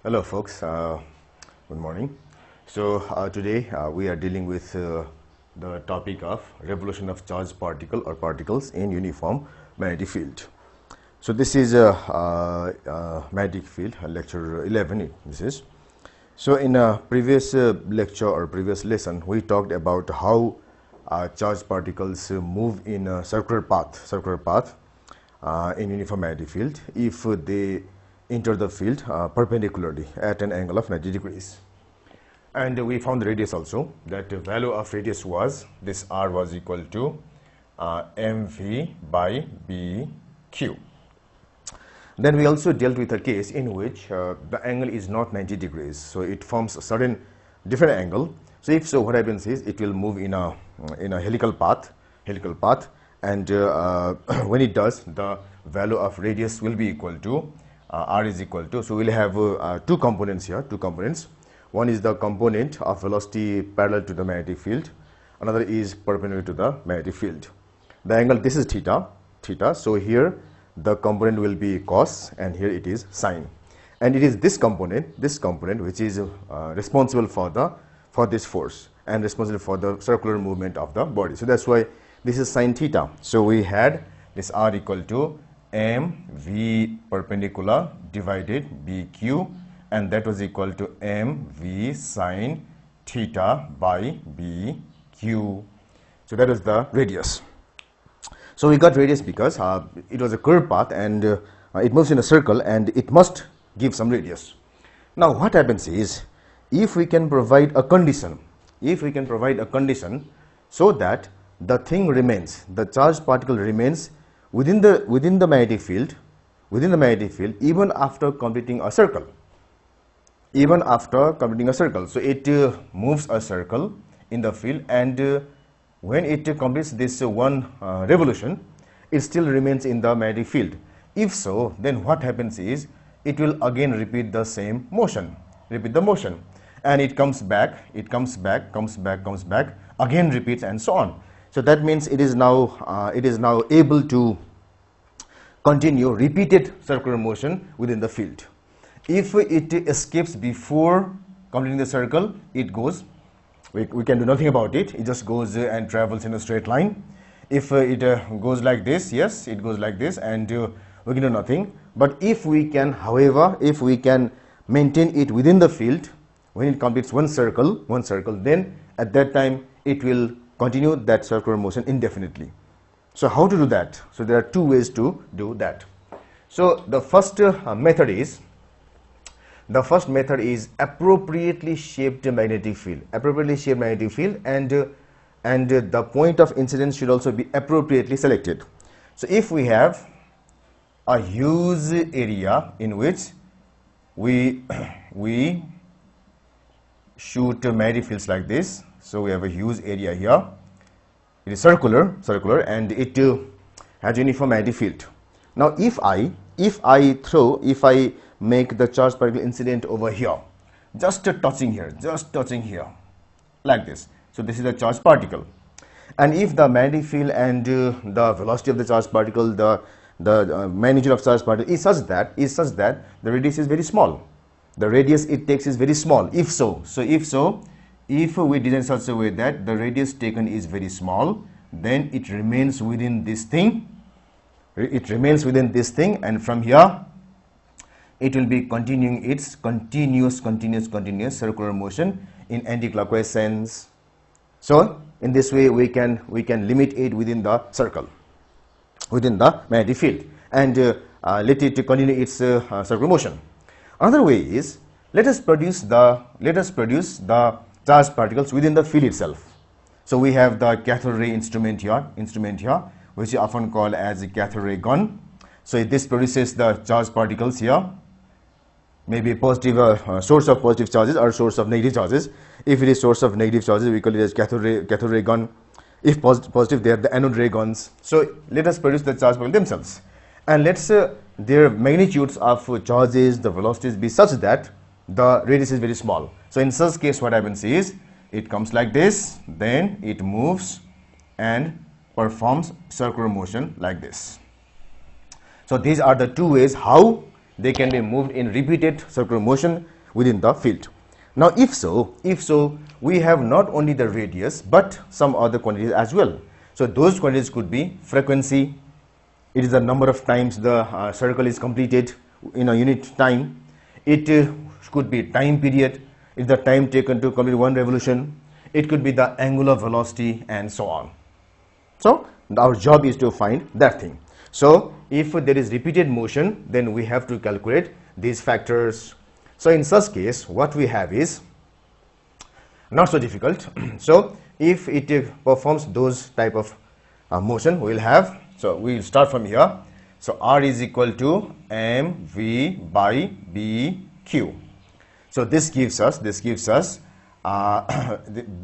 Hello folks, good morning. So today we are dealing with the topic of revolution of charged particle or particles in uniform magnetic field. So this is magnetic field, lecture 11 this is. So in a previous lecture or previous lesson we talked about how charged particles move in a circular path in uniform magnetic field if they enter the field perpendicularly at an angle of 90 degrees. And we found the radius also, that the value of radius was, this r was equal to mv by bq. Then we also dealt with a case in which the angle is not 90 degrees, so it forms a certain different angle. So if so, what happens is it will move in a helical path, and when it does, the value of radius will be equal to r is equal to, so we'll have two components here, One is the component of velocity parallel to the magnetic field, another is perpendicular to the magnetic field. The angle, this is theta, so here the component will be cos and here it is sine, and it is this component which is responsible for this force and responsible for the circular movement of the body. So that's why this is sine theta. So we had this r equal to mv perpendicular divided bq, and that was equal to mv sine theta by bq. So that was the radius. So we got radius because it was a curved path and it moves in a circle and it must give some radius. Now what happens is, if we can provide a condition so that the thing remains, the charged particle remains within the magnetic field, even after completing a circle. So it moves a circle in the field, and when it completes this one revolution, it still remains in the magnetic field. If so, then what happens is it will again repeat the same motion, and it comes back, again repeats, and so on. So that means it is now able to continue repeated circular motion within the field. If it escapes before completing the circle, it goes, we can do nothing about it, it just goes and travels in a straight line. If it goes like this, yes, it goes like this, and we can do nothing. But if we can, however, if we can maintain it within the field, when it completes one circle, then at that time it will continue that circular motion indefinitely. So how to do that? So there are two ways to do that. So the first method is appropriately shaped magnetic field, and the point of incidence should also be appropriately selected. So if we have a huge area in which we shoot magnetic fields like this, so we have a huge area here. It is circular, and it has uniform magnetic field. Now, if I make the charged particle incident over here, just touching here, like this. So this is a charged particle, and if the magnetic field and the velocity of the charged particle, the magnitude of charged particle is such that the radius is very small. The radius it takes is very small. If we design such a way that the radius taken is very small, then it remains within this thing. And from here it will be continuing its continuous circular motion in anti-clockwise sense. So in this way we can limit it within the circle, within the magnetic field, and let it continue its circular motion. Another way is, let us produce the charged particles within the field itself. So we have the cathode ray instrument here, which is often called as a cathode ray gun. So this produces the charged particles here, maybe positive source of positive charges or source of negative charges. If it is source of negative charges, we call it as cathode ray gun. If positive, they are the anode ray guns. So let us produce the charged particles themselves, and let's their magnitudes of charges, the velocities be such that the radius is very small. So in such case, what happens is it comes like this, then it moves and performs circular motion like this. So these are the two ways how they can be moved in repeated circular motion within the field. Now if so, we have not only the radius but some other quantities as well. So those quantities could be frequency, it is the number of times the circle is completed in a unit time. It could be time period, it's the time taken to complete one revolution. It could be the angular velocity and so on. So our job is to find that thing. So if there is repeated motion, then we have to calculate these factors. So in such case, what we have is not so difficult. So if it performs those type of motion, we will have, so we will start from here. So R is equal to mv by bq. So this gives us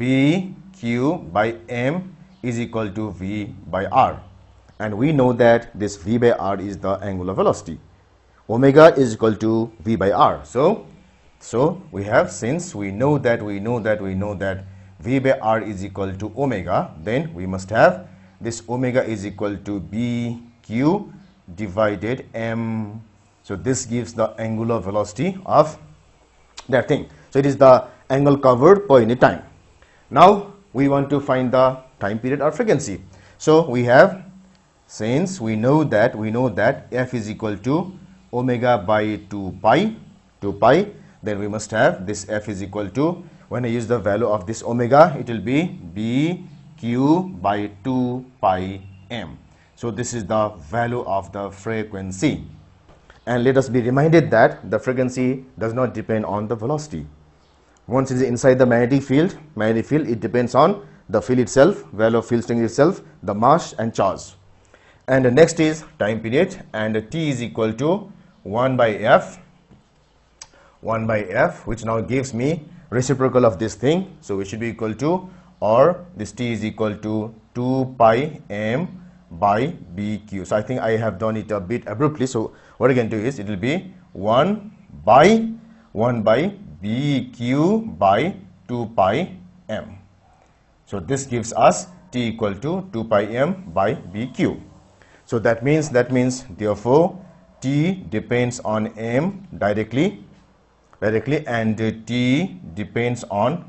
bq by m is equal to v by r, and we know that this v by r is the angular velocity. Omega is equal to v by r. So we have, since we know that v by r is equal to omega, then we must have this omega is equal to bq divided m. So this gives the angular velocity of that thing. So it is the angle covered per unit time. Now we want to find the time period or frequency. So we have, since we know that f is equal to omega by 2 pi, then we must have this f is equal to, when I use the value of this omega, it will be bq by 2 pi m. So this is the value of the frequency. And let us be reminded that the frequency does not depend on the velocity. Once it is inside the magnetic field, it depends on the field itself, value of field strength itself, the mass and charge. And the next is time period, and t is equal to 1 by f, which now gives me reciprocal of this thing. So we should be equal to, or this t is equal to 2 pi m by bq. So I think I have done it a bit abruptly. So what I can do is, it will be 1 by bq by 2 pi m. So this gives us t equal to 2 pi m by bq. So that means therefore t depends on m directly, and t depends on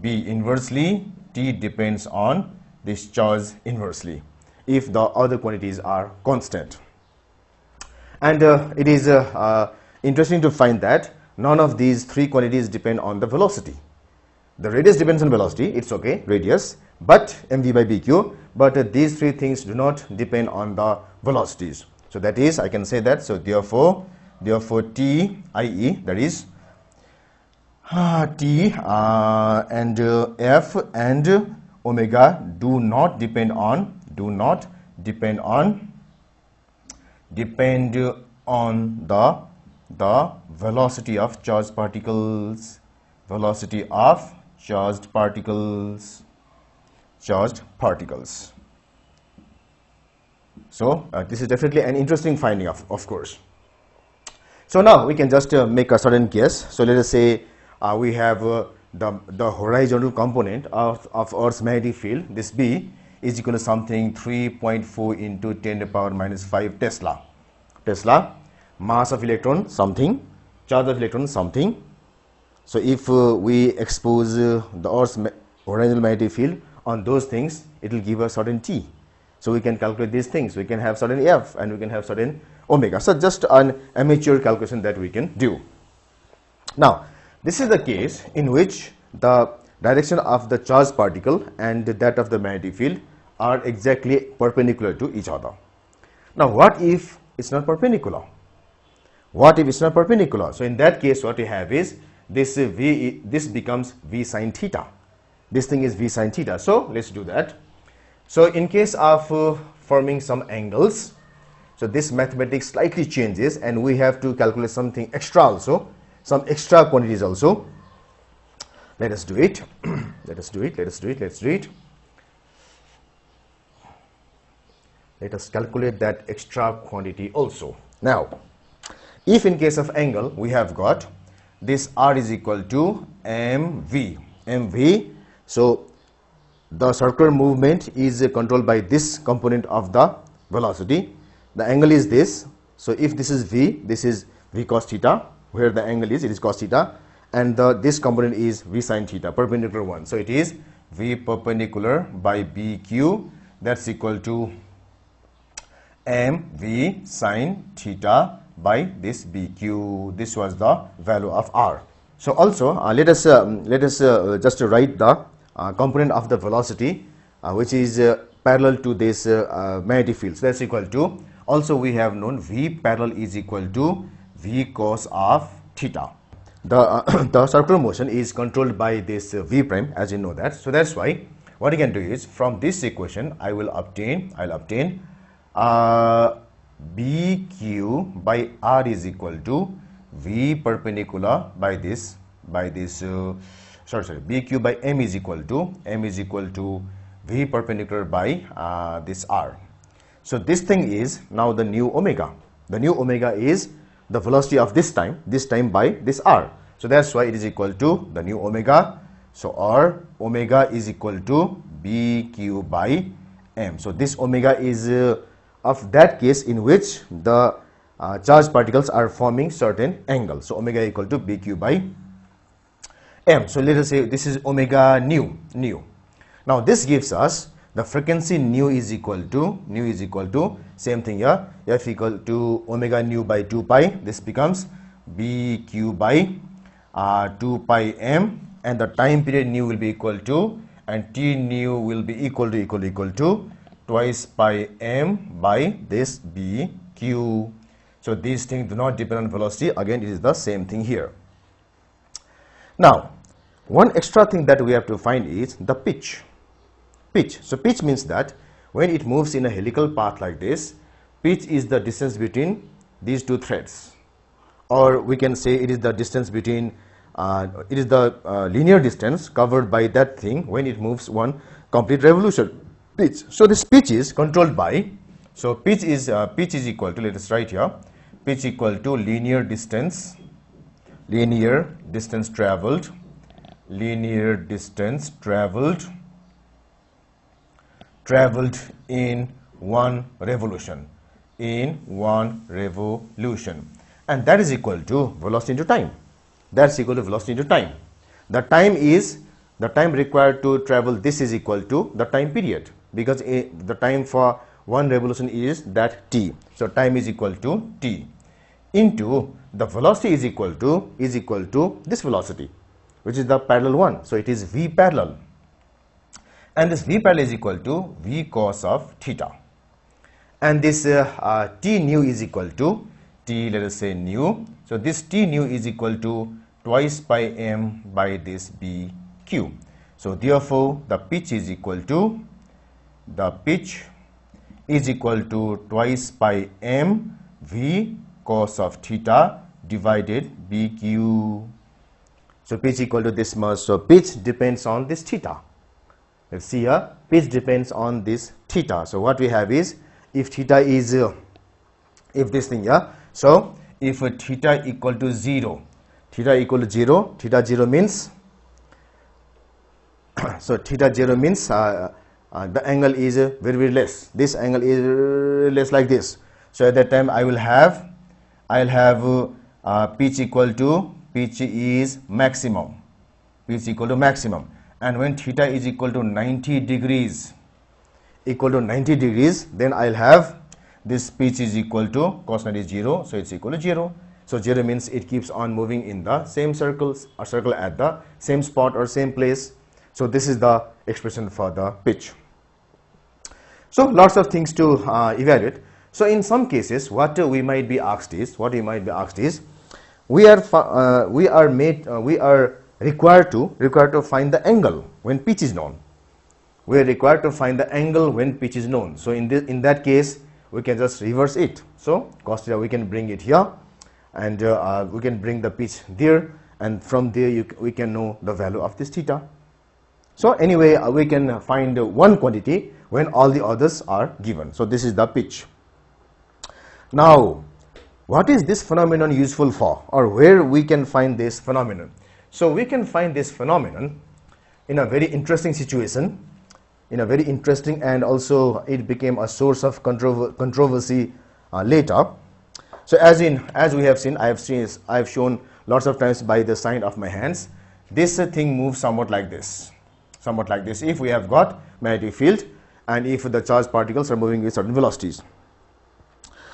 b inversely, t depends on this charge inversely, if the other quantities are constant. And it is interesting to find that none of these three quantities depend on the velocity. The radius depends on velocity, it's okay, radius, but mv by bq, but these three things do not depend on the velocities. So that is, I can say that, so therefore t, i.e. that is t and f and omega do not depend on the velocity of charged particles, So this is definitely an interesting finding, of course. So now we can just make a certain guess. So let us say we have the horizontal component of Earth's magnetic field, this B, is equal to something 3.4 into 10 to the power minus 5 Tesla. Mass of electron something, charge of electron something. So if we expose the Earth's horizontal magnetic field on those things, it will give a certain T. So we can calculate these things. We can have certain F and we can have certain omega. So just an amateur calculation that we can do. Now this is the case in which the direction of the charged particle and that of the magnetic field are exactly perpendicular to each other. Now what if it's not perpendicular? So in that case, what we have is this this becomes v sine theta. This thing is v sine theta. So let's do that. So in case of forming some angles, so this mathematics slightly changes and we have to calculate something extra also, some extra quantities also. Let us do it. Let's Let us calculate that extra quantity also. Now, if in case of angle we have got this R is equal to mv. So the circular movement is controlled by this component of the velocity. The angle is this. So if this is v, this is v cos theta. where the angle is, it is cos theta, and this component is v sin theta, perpendicular one. So it is v perpendicular by bq, that's equal to mv sin theta by this bq. This was the value of r. So also let us just write the component of the velocity which is parallel to this magnetic field. So that's equal to, also we have known v parallel is equal to v cos of theta. The circular motion is controlled by this v prime, as you know that. So that's why what you can do is, from this equation I'll obtain bq by r is equal to v perpendicular by this bq by m is equal to v perpendicular by this r. So this thing is now the new omega. The new omega is the velocity of this time by this r. So that's why it is equal to the new omega. So r omega is equal to bq by m. So this omega is of that case in which the charged particles are forming certain angle. So omega equal to bq by m. So let us say this is omega nu. Now this gives us the frequency nu is equal to same thing here, f equal to omega nu by 2 pi. This becomes bq by 2 pi m, and the time period nu will be equal to, and t nu will be equal to twice pi m by this bq. So these things do not depend on velocity. Again, it is the same thing here. Now one extra thing that we have to find is the pitch. So pitch means that when it moves in a helical path like this, pitch is the distance between these two threads, or we can say it is the distance between it is the linear distance covered by that thing when it moves one complete revolution. Pitch. So this pitch is controlled by, so pitch is equal to, let us write here, pitch equal to linear distance traveled in one revolution, and that is equal to velocity into time. That's equal to velocity into time. The time is the time required to travel this is equal to the time period, because the time for one revolution is that t. So time is equal to t into the velocity is equal to this velocity, which is the parallel one. So it is v parallel, and this v parallel is equal to v cos of theta, and this t nu is equal to t, let us say nu. So this t nu is equal to twice pi m by this bq. So therefore the pitch is equal to twice pi m v cos of theta divided bq. So pitch equal to this much. So pitch depends on this theta. Let's see here, pitch depends on this theta. So what we have is, if theta is if this thing here, so if theta equal to 0, theta 0 means so theta 0 means the angle is very less. This angle is less like this. So at that time I'll have pitch is maximum, and when theta is equal to 90 degrees, then I'll have this pitch is equal to cos 90 is 0, so it's equal to 0. So 0 means it keeps on moving in the same circles, or circle at the same spot or same place. So this is the expression for the pitch. So lots of things to evaluate. So in some cases, what we might be asked is, we are required to find the angle when pitch is known. We are required to find the angle when pitch is known. So in that case, we can just reverse it. So cos theta we can bring it here, and we can bring the pitch there, and from there we can know the value of this theta. So anyway, we can find one quantity when all the others are given. So this is the pitch. Now, what is this phenomenon useful for, or where we can find this phenomenon? So we can find this phenomenon in a very interesting situation, and also it became a source of controversy later. So as we have seen, I have shown lots of times by the sign of my hands. This thing moves somewhat like this, if we have got magnetic field and if the charged particles are moving with certain velocities.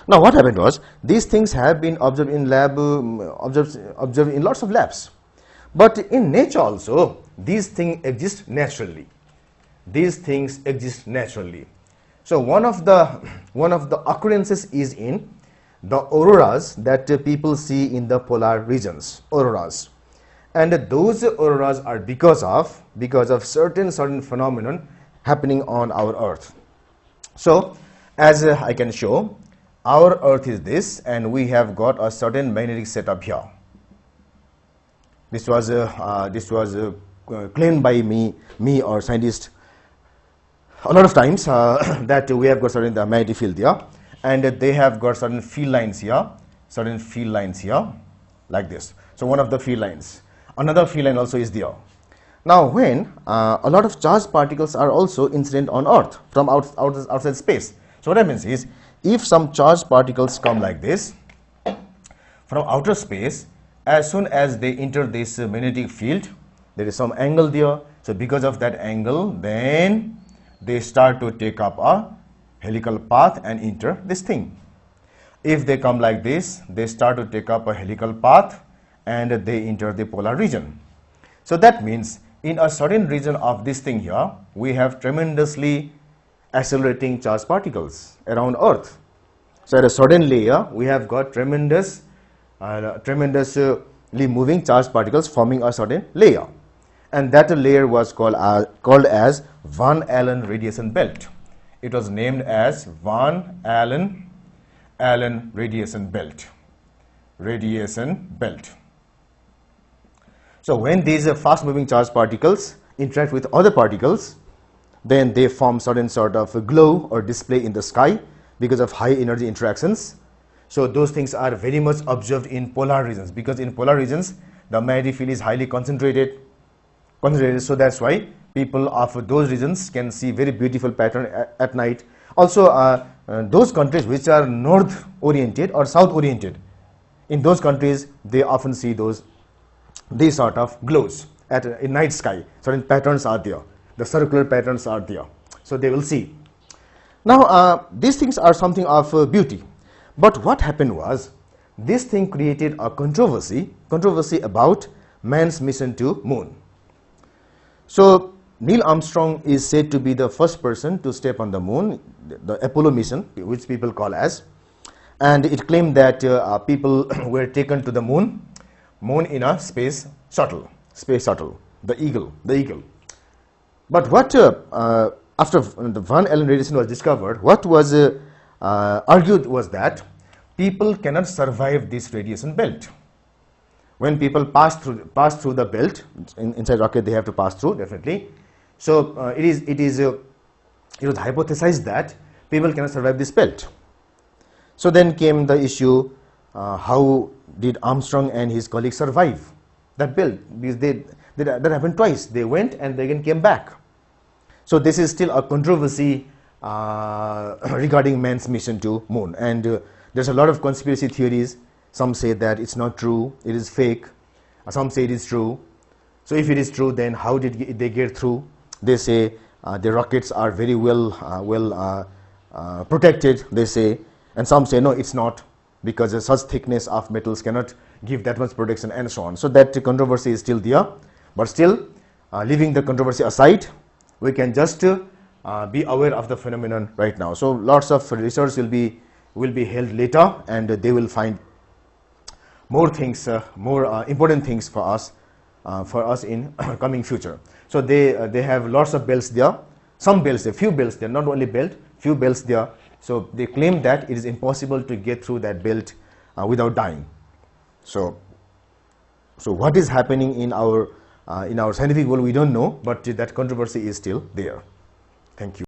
Now what happened was, these things have been observed in lab, observed in lots of labs, but in nature also these things exist naturally. So one of the occurrences is in the auroras that people see in the polar regions, auroras, and those auroras are because of certain phenomenon happening on our Earth. So as I can show, our Earth is this, and we have got a certain magnetic setup here. This was claimed by me or scientists a lot of times that we have got certain magnetic field here, and they have got certain field lines here, like this. So one of the field lines, another field line also is there. Now when a lot of charged particles are also incident on Earth from outside space. So what happens is, if some charged particles come like this from outer space, as soon as they enter this magnetic field, there is some angle there. So because of that angle, then they start to take up a helical path and enter this thing. If they come like this, they start to take up a helical path and they enter the polar region. So that means in a certain region of this thing here, we have tremendously accelerating charged particles around Earth. So at a certain layer, we have got tremendously moving charged particles forming a certain layer, and that layer was called as Van Allen radiation belt. It was named as Van Allen radiation belt. So when these fast-moving charged particles interact with other particles, then they form certain sort of a glow or display in the sky because of high energy interactions. So those things are very much observed in polar regions, because in polar regions the magnetic field is highly concentrated. So that's why people of those regions can see very beautiful pattern at night. Also those countries which are north oriented or south oriented, in those countries they often see these sort of glows in night sky. Certain patterns are there, the circular patterns are there, so they will see. Now these things are something of beauty, but what happened was, this thing created a controversy about man's mission to moon. So Neil Armstrong is said to be the first person to step on the moon, the Apollo mission, which people call as, and it claimed that people were taken to the moon in a space shuttle, the Eagle. But what after the Van Allen radiation was discovered, what was argued was that people cannot survive this radiation belt. When people pass through the belt inside rocket, they have to pass through, definitely. So it was hypothesized that people cannot survive this belt. So then came the issue, how did Armstrong and his colleagues survive that belt? Because that happened twice. They went and they again came back. So this is still a controversy regarding man's mission to moon, and there's a lot of conspiracy theories. Some say that it's not true, it is fake. Some say it is true. So if it is true, then how did they get through? They say the rockets are very well protected, they say, and some say no, it's not, because such thickness of metals cannot give that much protection, and so on. So that controversy is still there, but still, leaving the controversy aside, we can just be aware of the phenomenon right now. So lots of research will be held later, and they will find more things, more important things for us in coming future. So they have lots of belts there, some belts, a few belts there, not only belt, few belts there. So they claim that it is impossible to get through that belt without dying. So what is happening in our scientific world, we don't know, but that controversy is still there. Thank you.